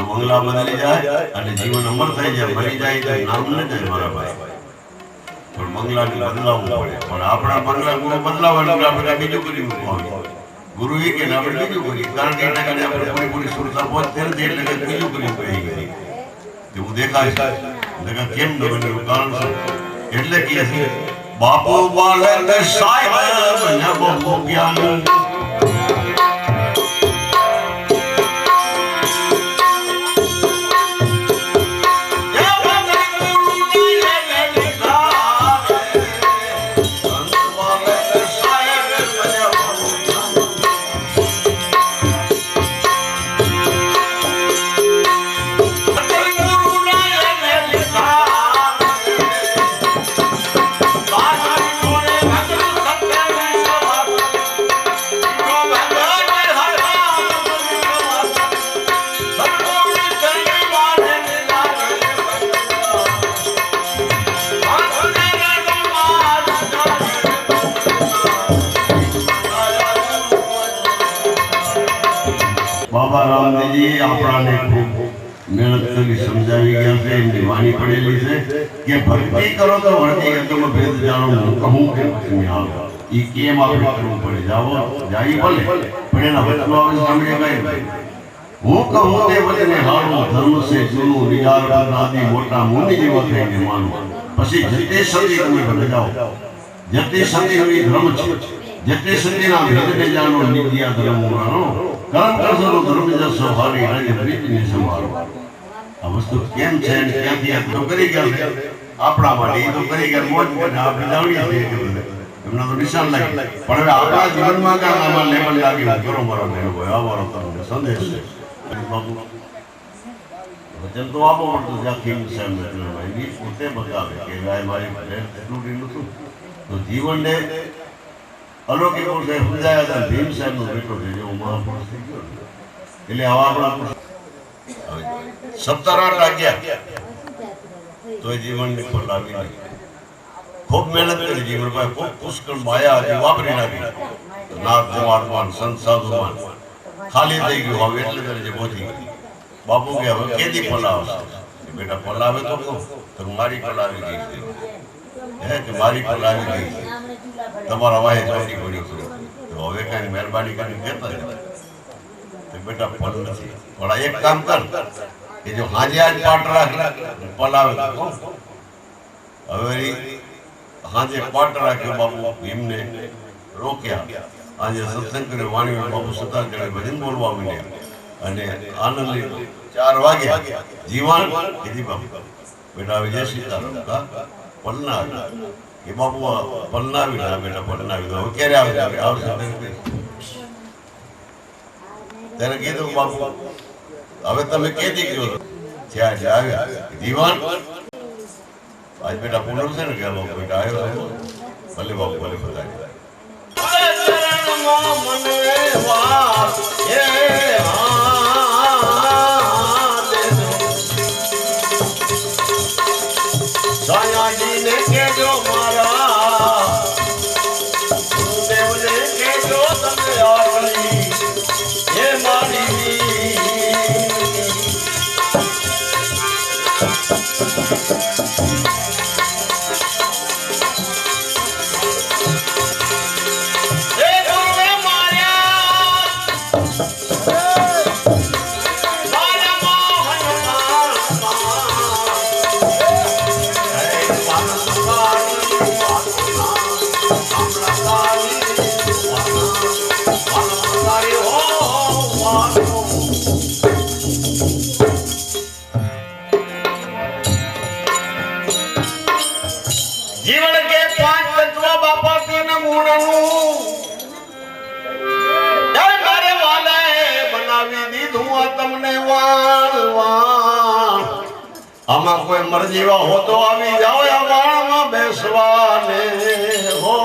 બંગલા બદલી જાય અને જીવન અમર થઈ જાય, મરી જાય તો નામ ન જાય મારા ભાઈ, પણ બંગલાને બદલાવવું પડે. પણ આપણા બંગલા ગુરુ બદલાવાનું આપણે બીજું કરી મૂકવાનું, ગુરુ એ કે આપણે બીજું કરીએ, કારણ કે એના કારણે આપણે પૂરી સુરતા પહોંચતી નથી, એટલે બીજું કર્યું કહી ગઈ એવું દેખાય છે. કેમ ન બન્યું કારણ શું? એટલે કે બાપુ બાલક સાહેબ બહુ જ્ઞાન બાબા રામદેવજી આપણાને ખૂબ મહેનત કરી સમજાવી ગયા છે, એમની વાણી પડેલી છે કે ભક્તિ કરો તો વર્તી તમે ભેદ જાણો, હું કહું કે તમે આવો, એ કેમ આપણે કરવું પડે, જાઓ જાય ભલે પણ એના વચનો આવે સાંભળે કઈ હું કહું તે વચને હારું, ધર્મ છે જૂનું નિજાર આદિ મોટા મુનિ જેવા થઈને માનવું. પછી જતે સદી તમે ભલે જાઓ, જતે સદી એ ધર્મ છે, જતે સદીના ભેદને જાણો, નિત્યા ધર્મ માનો, કર્મ કરશો ધર્મ જશો હારી હારી પ્રીતિને સંભાળો. આ વસ્તુ કેમ છે અને ક્યાંથી આ તો કરી ગયા છે આપણા માટે એ તો કરી કે મોજ કરીને આ બિલાવડી છે એમના તો નિશાન લાગી પણ હવે આપણા જીવનમાં કાંઈ આમાં લેબલ લાગ્યું કરો મારો લેવો હોય આ મારો તમને સંદેશ છે બાબુ વચન તો આપો પડતું જ્યાં કિંગ સાહેબ એ પોતે બતાવે કે ગાય મારી એટલું નતું તો જીવનને અલૌકિક પુરુષે સમજાયા હતા ભીમ સાહેબનો બેટો છે જેવો મહાપુરુષ થઈ ગયો એટલે આવા આપણા 17-8 લાગ્યા તો એ જીવનને ખોલાવી નાખી ખૂબ મહેનત કરી જીવનભાઈ ખૂબ પુષ્કળ માયા હતી વાપરી નાખી નાથ જમાડવાન સંત સાધુમાન ખાલી થઈ ગયું હવે એટલે તરીકે પહોંચી ગઈ બાપુ કે હવે કેદી પલાવશે બેટા પલાવે તો મારી પલાવી ગઈ છે કે મારી પલાવી ગઈ છે તમારા વાહે ચોટી પડી તો હવે કાંઈ મહેરબાની કરીને કહેતા તો બેટા પલ નથી પણ એક કામ કર કે જો હાજે આજ પાટ રાખ પલાવે તો હવે હાજે પાટ રાખ્યો બાપુ ભીમને રોક્યા આજે સત્સંગ કર્યો વાણીઓ બાપુ સત્તા જણે ભજન બોલવા માંડ્યા અને આનંદની 4 વાગ્યા જીવન કીધી બાપુ બેટા હવે જય સીતારામ કા પલના એ બાપુ પલનાવી ના બેટા પલનાવી હવે ક્યારે આવશે ત્યારે કીધું બાપુ હવે તમે કેદી ગયો ત્યાં આવ્યા જીવન આજ બેટા પૂનમ છે ને કે બાપુ બેટા આવ્યો ભલે બાપુ ભલે બધા કેજો મારા દેવને કેજો તમે આવડી હે મારી जीवन के 5 तत्व बापा तीन गुणों जय मारे वाले बनावी दीधुं आ तमने वाण वाण आमा कोई मरजीवा हो तो आवी जाओ या वाण में बेसवाने हो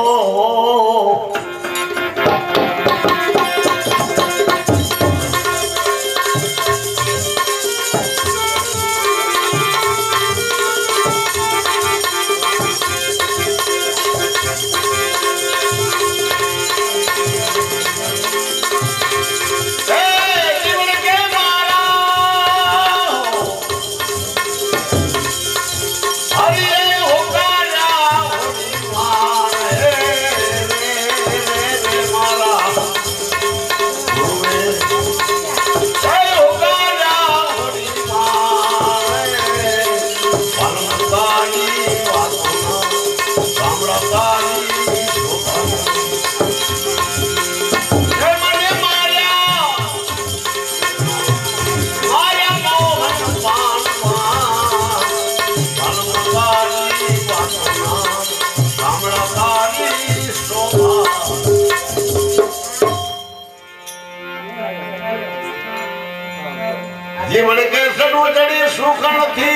जीवन के सडू जड़ी सुख नथी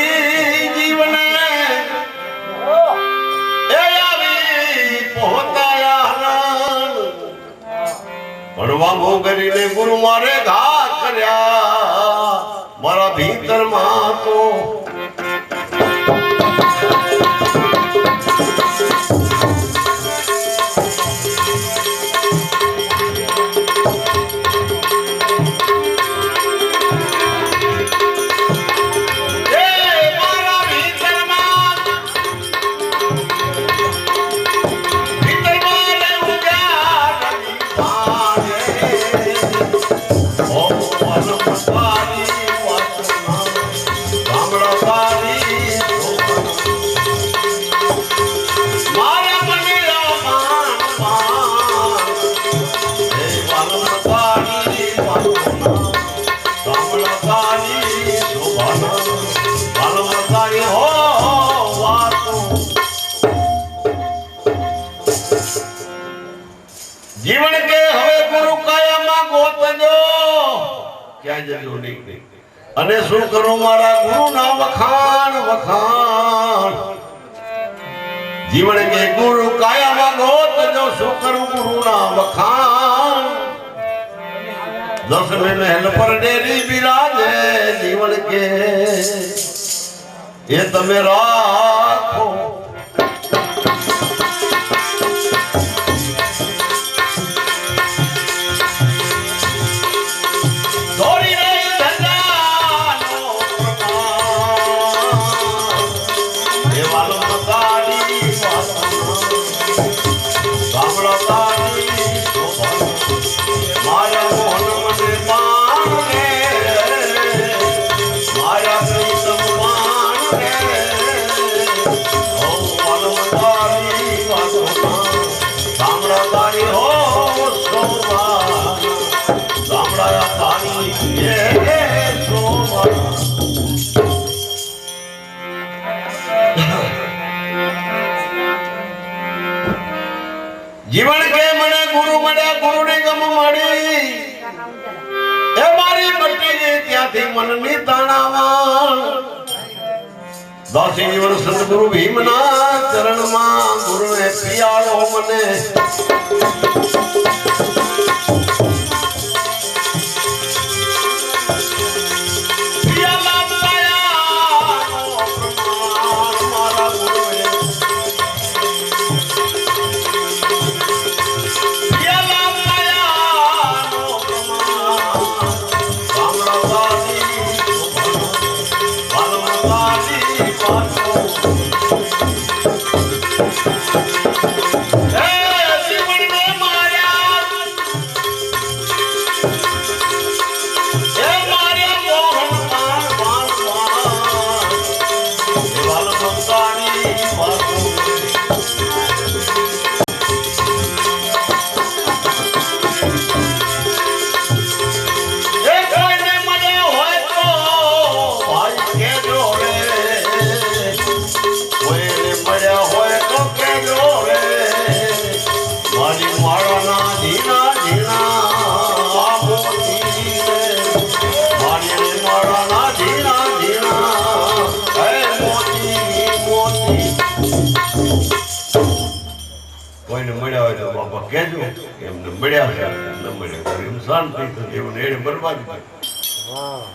जीवन ए आवी पोहताया हरण भणवा मोगरी ने गुरु मारे घात कर्या मारा भीतर मां तो Ramra જીવન કે હવે ગુરુ કાયામાં ગોતજો ક્યાં જજો નહીં અને શું કરું મારા ગુરુના વખાણ વખાણ જીવન કે ગુરુ કાયામાં ગોતજો શું કરું ગુરુના વખાણ દસ में महल पर डेरी बिराजे जीवन के ये तमे राखो दौड़ी रही धन्यानो ये वालों मताड़ी बाबड़ा ताड़ी माया मोहन मने माने माया प्रीतम माने ओ वालमतारी वासना साम्रादारी हो सोमा साम्राया तारी ये सोमा जीवन के मने गुरु मने गुरु ने गम मड़ी ए मारी बट्टी जे त्याथी मन नी ताणावान दासी जीवन सतगुरु भीमना चरण मां गुरु ने पियाळो मने पियाला पाया मारा गुरु ने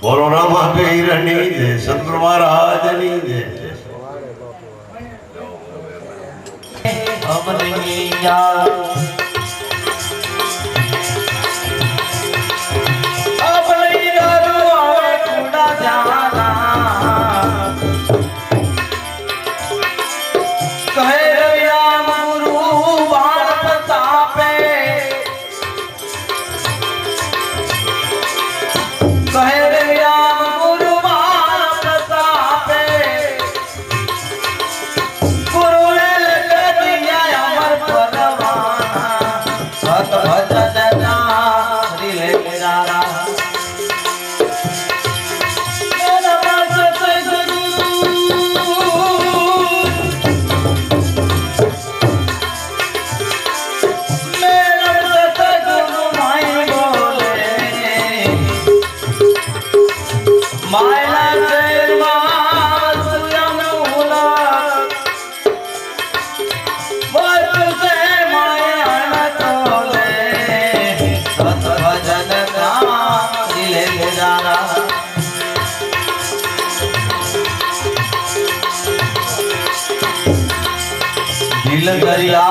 बोलो रामा पीरनी जय संत महाराजनी जय अब नहीं यार अब नहीं दारू आवे कूड़ा जाना कहे राम गुरु बाण प्रतापे कहे राम गुरु बाण प्रतापे गुरु ने लगा दिया अमर परवाना सत भजन नारी ले जाना मेरा भजन गुरु मेरा भजन गुरु माई बोले मायला तेरमा सुयमुला वर्ष से माया न तोले सत भजन का दिले जाना दिल दरिया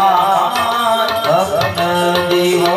अपना दीवो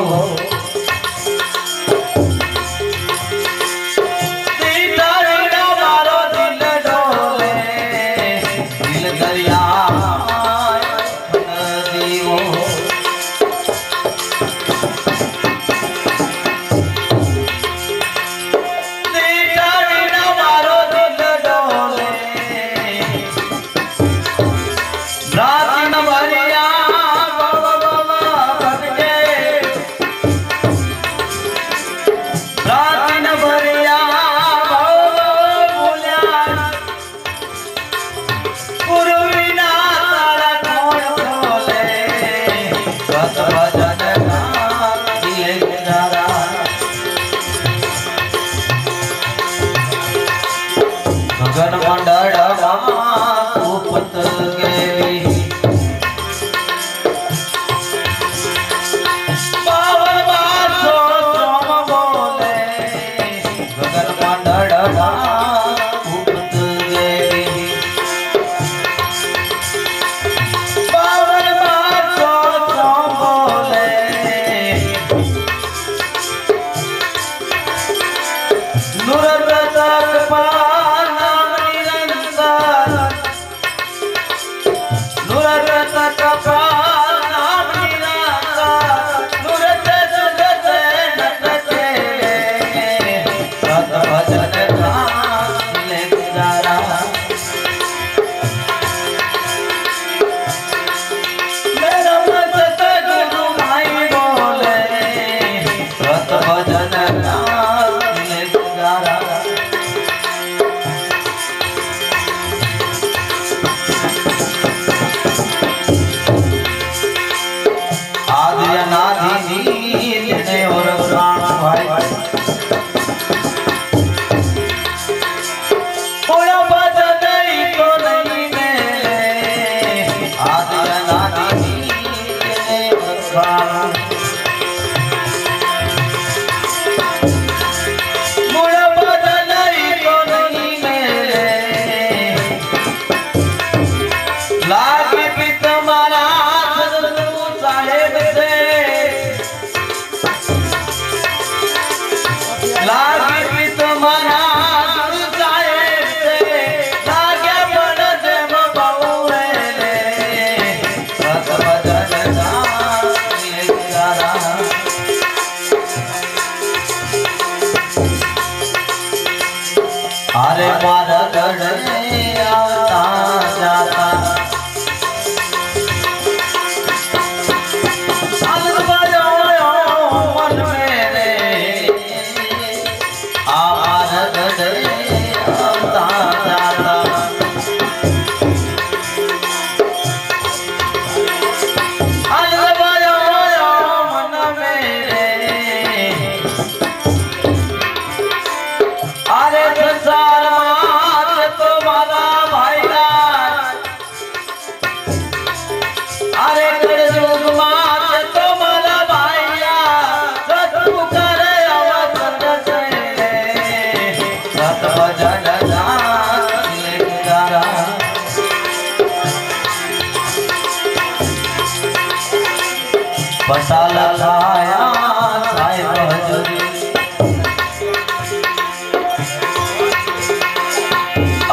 પસાલ ખાયા સાહેબ હજુરી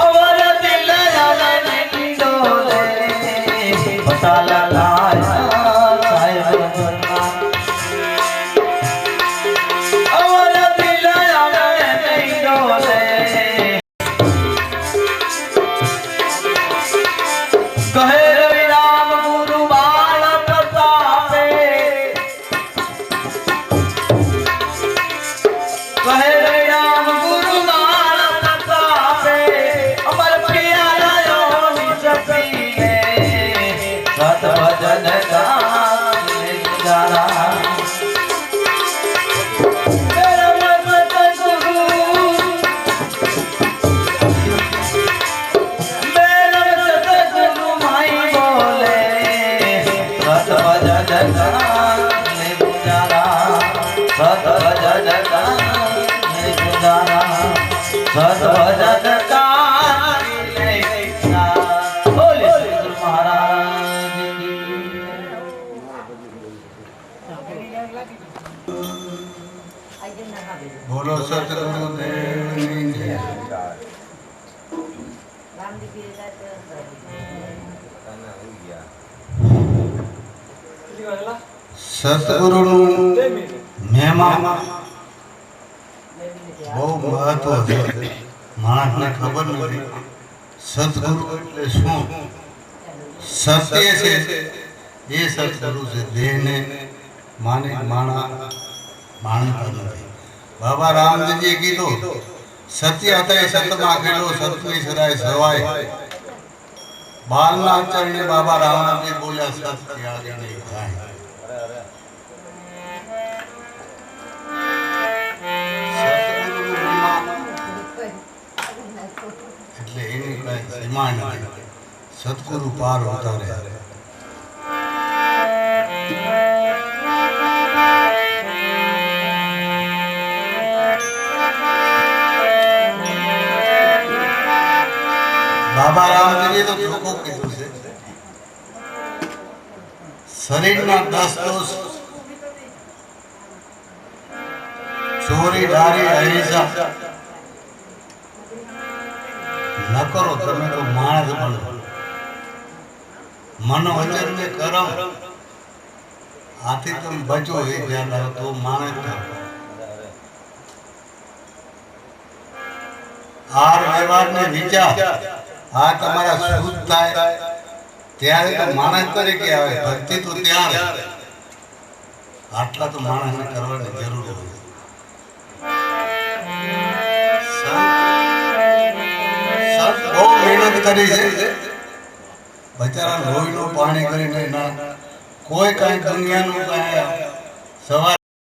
અવર દિલ યાદ ડોલે પસાલ ખાયા સાહેબ હજુરી અવર દિલ યાદ ડોલે કહે રવિ રામ ગુરુ બાળ પ્રતાપે કહે રવિ રામ ગુરુ બાળ પ્રતાપે અમર પ્રિયા નિસપીને સત ભજન ગાને જારા બોલો સતગુરુદેવની જય. સતગુરુનું મહેમાન બહુ મહત્વ છે. માણસને ખબર નથી સતગુરુ એટલે શું. સત્ય છે એ સતગુરુ છે. દેહને માણતા નથી. બાબા રામદેવજીએ કીધું સત્ય હતા સતમાં ખેડો સતની સરાય સવાય. બાલના ચરણે બાબા રામદેવ બોલ્યા સત્ય આગે નહીં થાય. એટલે એની કઈ સીમા નથી. સતગુરુ પાર ઉતારે. બાબા રામદેવજીએ તો ચોખ્ખું કીધું છે શરીરના 10 દોષ ચોરી દારી અહિંસા ન કરો તમે તો માણસ બનો. મન વચન ને કરમ આથી તમે બચો એ ધ્યાન રાખો તો માણસ થાઓ. આર વ્યવહાર ને વિચાર આ તમારા શુદ્ધ થાય ત્યારે તો માણસ તરીકે આવે. ભક્તિ તો ત્યારે. આટલા તો માણસને કરવાની જરૂર હોય. સંત બહુ મહેનત કરી છે. બચારા લોહીનું પાણી કરીને ના કોઈ કઈ દુનિયાનું કઈ સવાલ